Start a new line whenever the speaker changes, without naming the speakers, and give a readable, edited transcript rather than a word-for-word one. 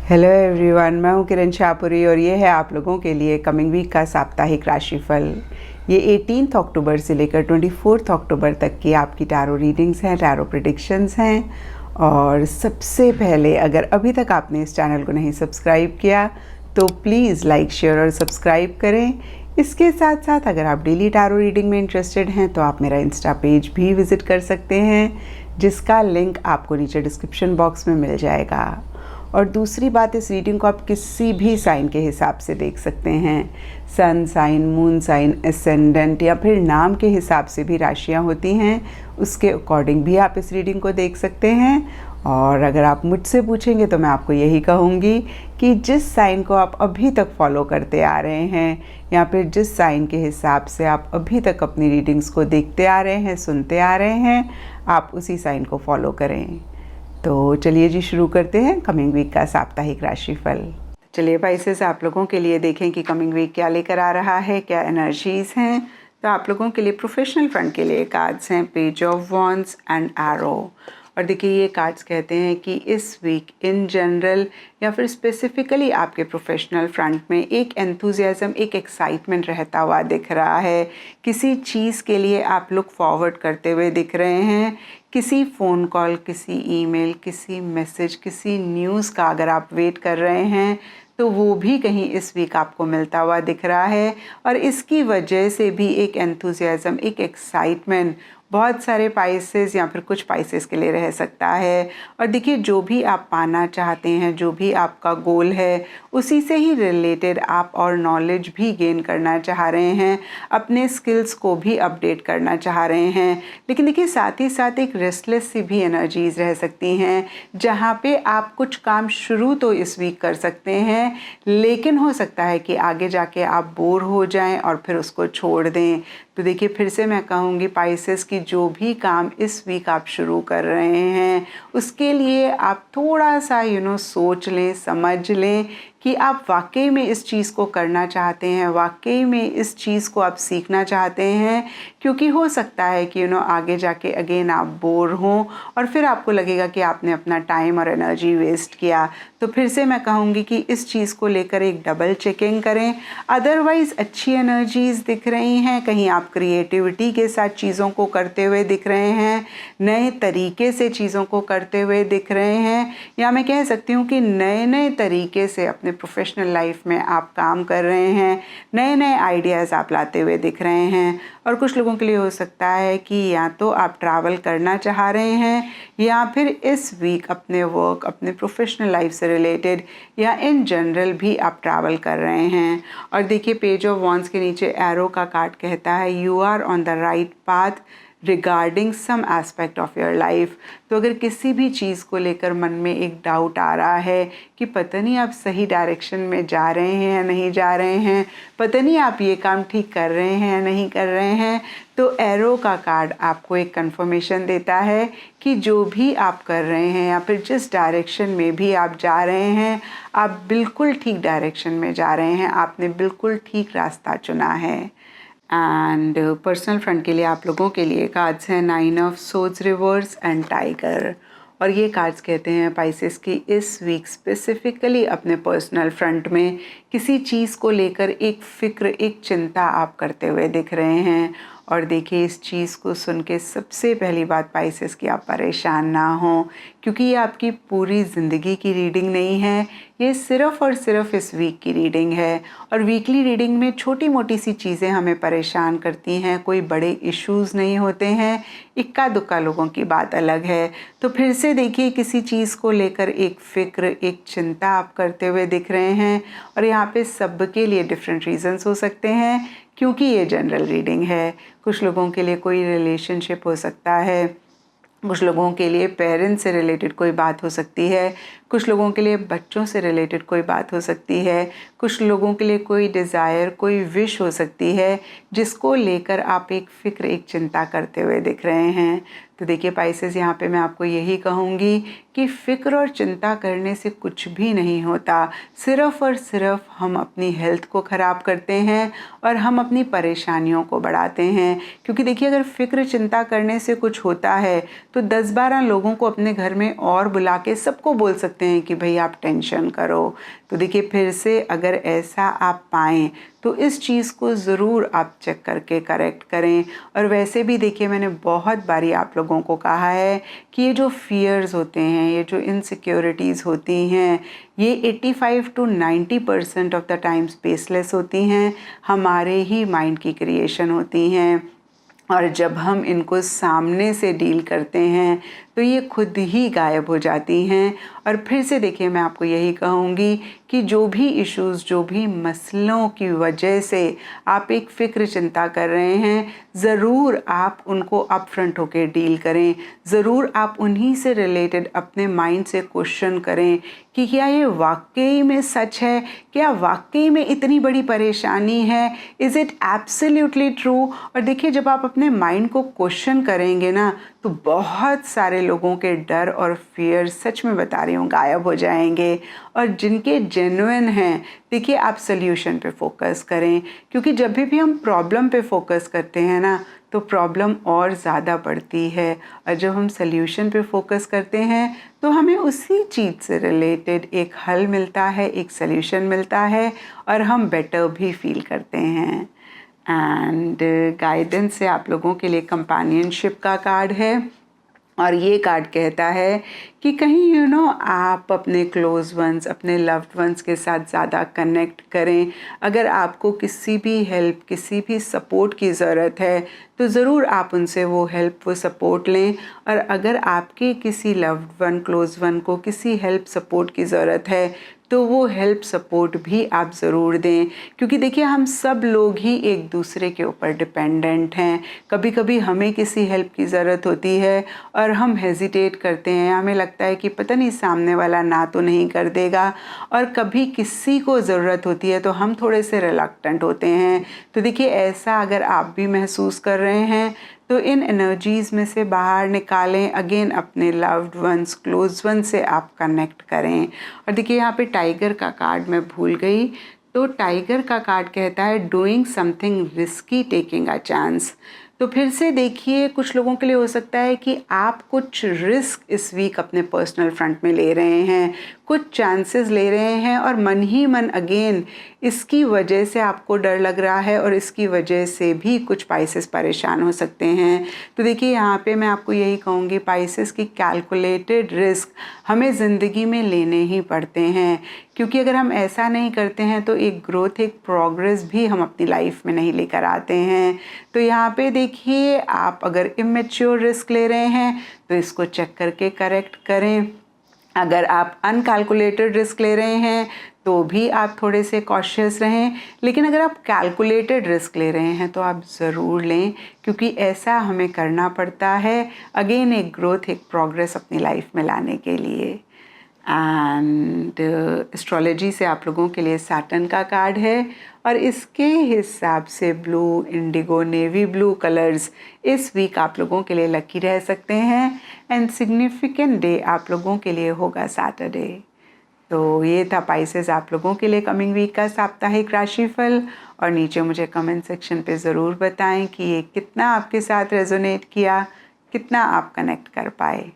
Hello everyone, मैं हूँ किरण शाहपुरी और ये है आप लोगों के लिए कमिंग वीक का साप्ताहिक राशिफल। ये 18 अक्टूबर से लेकर 24 अक्टूबर तक की आपकी टैरो रीडिंग्स हैं, टैरो प्रेडिक्शंस हैं। और सबसे पहले, अगर अभी तक आपने इस चैनल को नहीं सब्सक्राइब किया तो प्लीज़ लाइक, शेयर और सब्सक्राइब करें। इसके साथ साथ अगर आप डेली टैरो रीडिंग में इंटरेस्टेड हैं तो आप मेरा इंस्टा पेज भी विज़िट कर सकते हैं, जिसका लिंक आपको नीचे डिस्क्रिप्शन बॉक्स में मिल जाएगा। और दूसरी बात, इस रीडिंग को आप किसी भी साइन के हिसाब से देख सकते हैं। Sun sign, moon sign, ascendant या फिर नाम के हिसाब से भी राशियां होती हैं, उसके अकॉर्डिंग भी आप इस रीडिंग को देख सकते हैं। और अगर आप मुझसे पूछेंगे तो मैं आपको यही कहूँगी कि जिस साइन को आप अभी तक फॉलो करते आ रहे हैं या फिर जिस साइन के हिसाब से आप अभी तक अपनी रीडिंग्स को देखते आ रहे हैं, सुनते आ रहे हैं, आप उसी साइन को फॉलो करें। तो चलिए जी, शुरू करते हैं कमिंग वीक का साप्ताहिक राशिफल। चलिए पाइसेस, आप लोगों के लिए देखें कि कमिंग वीक क्या लेकर आ रहा है, क्या एनर्जीज़ हैं। तो आप लोगों के लिए प्रोफेशनल फ्रंट के लिए कार्ड्स हैं page of wands and arrow. और देखिए, ये कार्ड्स कहते हैं कि इस वीक इन जनरल या फिर स्पेसिफिकली आपके प्रोफेशनल फ्रंट में एक एंथुजियाज़म, एक एक्साइटमेंट रहता हुआ दिख रहा है। किसी चीज़ के लिए आप लुक फॉरवर्ड करते हुए दिख रहे हैं। किसी फ़ोन कॉल, किसी ईमेल, किसी मैसेज, किसी न्यूज़ का अगर आप वेट कर रहे हैं तो वो भी कहीं इस वीक आपको मिलता हुआ दिख रहा है। और इसकी वजह से भी एक एंथुजियाज़म, एक एक्साइटमेंट बहुत सारे पाइसेस या फिर कुछ पाइसेस के लिए रह सकता है। और देखिए, जो भी आप पाना चाहते हैं, जो भी आपका गोल है, उसी से ही रिलेटेड आप और नॉलेज भी गेन करना चाह रहे हैं, अपने स्किल्स को भी अपडेट करना चाह रहे हैं। लेकिन देखिए, साथ ही साथ एक रेस्टलेस सी भी एनर्जीज रह सकती हैं, जहाँ पे आप कुछ काम शुरू तो इस वीक कर सकते हैं, लेकिन हो सकता है कि आगे जाके आप बोर हो जाएं और फिर उसको छोड़ दें। तो देखिए, फिर से मैं कहूँगी पाइसेस की, जो भी काम इस वीक आप शुरू कर रहे हैं, उसके लिए आप थोड़ा सा सोच लें, समझ लें कि आप वाकई में इस चीज़ को करना चाहते हैं, वाकई में इस चीज़ को आप सीखना चाहते हैं। क्योंकि हो सकता है कि आगे जाके अगेन आप बोर हों और फिर आपको लगेगा कि आपने अपना टाइम और एनर्जी वेस्ट किया। तो फिर से मैं कहूँगी कि इस चीज़ को लेकर एक डबल चेकिंग करें। अदरवाइज़ अच्छी एनर्जीज़ दिख रही हैं, कहीं आप क्रिएटिविटी के साथ चीज़ों को करते हुए दिख रहे हैं, नए तरीके से चीज़ों को करते हुए दिख रहे हैं, या मैं कह सकती हूँ कि नए नए तरीके से अपने प्रोफेशनल लाइफ में आप काम कर रहे हैं, नए नए आइडियाज़ आप लाते हुए दिख रहे हैं। और कुछ लोगों के लिए हो सकता है कि या तो आप ट्रैवल करना चाह रहे हैं या फिर इस वीक अपने वर्क, अपने प्रोफेशनल लाइफ से रिलेटेड या इन जनरल भी आप ट्रैवल कर रहे हैं। और देखिए, पेज ऑफ वॉन्ड्स के नीचे एरो का कार्ड कहता है you are on the right path regarding some aspect of your life. तो अगर किसी भी चीज़ को लेकर मन में एक डाउट आ रहा है कि पता नहीं आप सही डायरेक्शन में जा रहे हैं या नहीं जा रहे हैं, पता नहीं आप ये काम ठीक कर रहे हैं या नहीं कर रहे हैं, तो एरो का कार्ड आपको एक कंफर्मेशन देता है कि जो भी आप कर रहे हैं या फिर जिस डायरेक्शन में भी आप जा रहे हैं, आप बिल्कुल ठीक डायरेक्शन में जा रहे हैं, आपने बिल्कुल ठीक रास्ता चुना है। एंड पर्सनल फ्रंट के लिए आप लोगों के लिए कार्ड्स हैं 9 of swords reverse and tiger. और ये कार्ड्स कहते हैं पाइसेस की इस वीक स्पेसिफिकली अपने पर्सनल फ्रंट में किसी चीज़ को लेकर एक फ़िक्र, एक चिंता आप करते हुए दिख रहे हैं। और देखिए, इस चीज़ को सुन के सबसे पहली बात पाइसेस की, आप परेशान ना हों, क्योंकि ये आपकी पूरी ज़िंदगी की रीडिंग नहीं है, ये सिर्फ़ और सिर्फ इस वीक की रीडिंग है। और वीकली रीडिंग में छोटी मोटी सी चीज़ें हमें परेशान करती हैं, कोई बड़े इश्यूज़ नहीं होते हैं, इक्का दुक्का लोगों की बात अलग है। तो फिर से देखिए, किसी चीज़ को लेकर एक फ़िक्र, एक चिंता आप करते हुए दिख रहे हैं। और यहाँ पे सबके लिए डिफरेंट रीज़न्स हो सकते हैं, क्योंकि ये जनरल रीडिंग है। कुछ लोगों के लिए कोई रिलेशनशिप हो सकता है, कुछ लोगों के लिए पेरेंट्स से रिलेटेड कोई बात हो सकती है, कुछ लोगों के लिए बच्चों से रिलेटेड कोई बात हो सकती है, कुछ लोगों के लिए कोई डिज़ायर, कोई विश हो सकती है जिसको लेकर आप एक फ़िक्र, एक चिंता करते हुए दिख रहे हैं। तो देखिए पाइसेस, यहाँ पे मैं आपको यही कहूँगी कि फ़िक्र और चिंता करने से कुछ भी नहीं होता। सिर्फ़ और सिर्फ हम अपनी हेल्थ को ख़राब करते हैं और हम अपनी परेशानियों को बढ़ाते हैं। क्योंकि देखिए, अगर फ़िक्र चिंता करने से कुछ होता है तो 10-12 लोगों को अपने घर में और बुला के सबको बोल सकते बोलते हैं कि भाई आप टेंशन करो। तो देखिए फिर से अगर ऐसा आप पाएँ तो इस चीज़ को ज़रूर आप चेक करके करेक्ट करें। और वैसे भी देखिए मैंने बहुत बारी आप लोगों को कहा है कि ये जो फियर्स होते हैं, ये जो इनसिक्योरिटीज़ होती हैं, ये 85 to 90% of the time spaceless होती हैं, हमारे ही माइंड की क्रिएशन होती हैं। और जब हम इनको सामने से डील करते हैं तो ये खुद ही गायब हो जाती हैं। और फिर से देखिए मैं आपको यही कहूँगी कि जो भी इश्यूज़, जो भी मसलों की वजह से आप एक फ़िक्र चिंता कर रहे हैं, ज़रूर आप उनको अप फ्रंट होकर डील करें। ज़रूर आप उन्हीं से रिलेटेड अपने माइंड से क्वेश्चन करें कि क्या ये वाकई में सच है, क्या वाकई में इतनी बड़ी परेशानी है, इज़ इट एब्सोल्युटली ट्रू। और देखिए जब आप अपने माइंड को क्वेश्चन करेंगे ना तो बहुत सारे लोगों के डर और फियर, सच में बता रही हूँ, गायब हो जाएंगे। और जिनके जेन्युइन हैं, देखिए आप सल्यूशन पे फोकस करें, क्योंकि जब भी हम प्रॉब्लम पे फोकस करते हैं ना तो प्रॉब्लम और ज़्यादा बढ़ती है। और जब हम सल्यूशन पे फोकस करते हैं तो हमें उसी चीज़ से रिलेटेड एक हल मिलता है, एक सल्यूशन मिलता है और हम बेटर भी फील करते हैं। एंड गाइडेंस से आप लोगों के लिए कंपेनियनशिप का कार्ड है और ये कार्ड कहता है कि कहीं आप अपने क्लोज वंस, अपने लव्ड वंस के साथ ज़्यादा कनेक्ट करें। अगर आपको किसी भी हेल्प, किसी भी सपोर्ट की ज़रूरत है तो ज़रूर आप उनसे वो हेल्प, वो सपोर्ट लें। और अगर आपके किसी लव्ड वन, क्लोज वन को किसी हेल्प, सपोर्ट की ज़रूरत है तो वो हेल्प सपोर्ट भी आप ज़रूर दें, क्योंकि देखिए हम सब लोग ही एक दूसरे के ऊपर डिपेंडेंट हैं। कभी कभी हमें किसी हेल्प की ज़रूरत होती है और हम हेजिटेट करते हैं, हमें लगता है कि पता नहीं सामने वाला ना तो नहीं कर देगा। और कभी किसी को ज़रूरत होती है तो हम थोड़े से रिलक्टेंट होते हैं। तो देखिए ऐसा अगर आप भी महसूस कर रहे हैं तो इन एनर्जीज़ में से बाहर निकालें। अगेन अपने लव्ड वंस, क्लोज वन से आप कनेक्ट करें। और देखिए यहाँ पे टाइगर का कार्ड मैं भूल गई, तो टाइगर का कार्ड कहता है doing something risky, taking a chance. तो फिर से देखिए कुछ लोगों के लिए हो सकता है कि आप कुछ रिस्क इस वीक अपने पर्सनल फ्रंट में ले रहे हैं, कुछ चांसेस ले रहे हैं और मन ही मन अगेन इसकी वजह से आपको डर लग रहा है और इसकी वजह से भी कुछ पाइसेस परेशान हो सकते हैं। तो देखिए यहाँ पे मैं आपको यही कहूँगी, पाइसेस की कैलकुलेटेड रिस्क हमें ज़िंदगी में लेने ही पड़ते हैं, क्योंकि अगर हम ऐसा नहीं करते हैं तो एक ग्रोथ, एक प्रोग्रेस भी हम अपनी लाइफ में नहीं लेकर आते हैं। तो यहाँ पे देखिए आप अगर इमेच्योर रिस्क ले रहे हैं तो इसको चेक करके करेक्ट करें। अगर आप अनकैलकुलेटेड रिस्क ले रहे हैं तो भी आप थोड़े से कॉशियस रहें। लेकिन अगर आप कैलकुलेटेड रिस्क ले रहे हैं तो आप ज़रूर लें, क्योंकि ऐसा हमें करना पड़ता है अगेन एक ग्रोथ, एक प्रोग्रेस अपनी लाइफ में लाने के लिए। एंड एस्ट्रोलॉजी से आप लोगों के लिए सैटर्न का कार्ड है और इसके हिसाब से blue, Indigo, navy blue colours इस वीक आप लोगों के लिए लकी रह सकते हैं। एंड सिग्निफिकेंट डे आप लोगों के लिए होगा सैटरडे। तो ये था पाइसेस आप लोगों के लिए कमिंग वीक का साप्ताहिक राशिफल। और नीचे मुझे कमेंट सेक्शन पे ज़रूर बताएं कि ये कितना आपके साथ रेजोनेट किया, कितना आप कनेक्ट कर पाए।